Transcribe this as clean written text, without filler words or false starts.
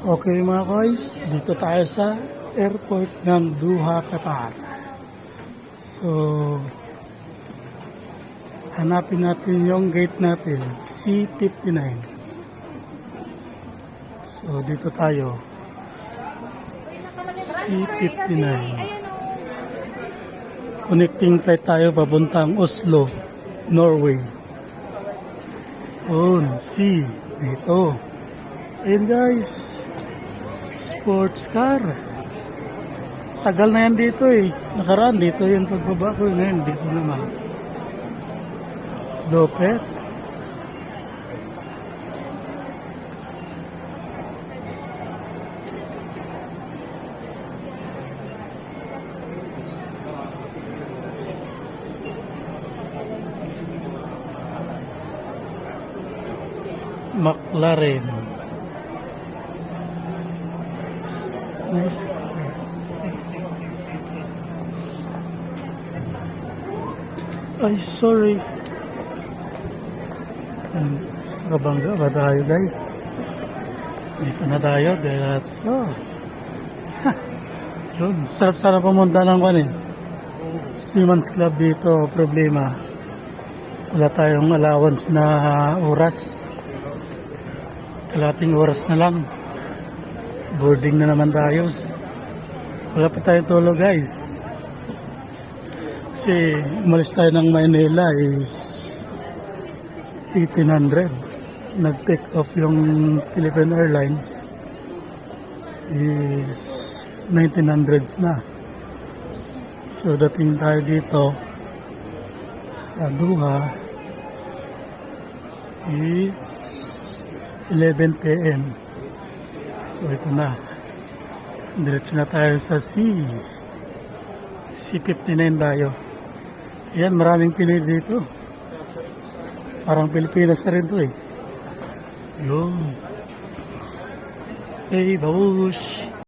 Okay mga guys, dito tayo sa airport ng Doha, Qatar. So, hanapin natin yung gate natin, C59. So, dito tayo, C59. Connecting flight tayo papuntang Oslo, Norway. C, dito. Ayun guys, sports car. Tagal na yan dito eh. Nakaraan dito yung pagbaba ko. Ngayon dito naman. Lopet. McLaren. Nice car. Ay, sorry. Nakabangga ba tayo guys? Dito na tayo. Diretso. Yun. Sarap sana pumunta ng Seaman's Club dito. Problema. Wala tayong allowance na oras. Kalating oras na lang. Boarding na naman tayo. Wala pa tayong tulog guys. Kasi umalis tayo ng Manila is 1800. Nag-take off yung Philippine Airlines is 1900s na. So dating tayo dito sa Doha is 11 p.m. So ito na. Diretso na tayo sa C59 tayo. Ayan, maraming Pinoy dito. Parang Pilipinas na rin to eh. Yun. Hey, babush.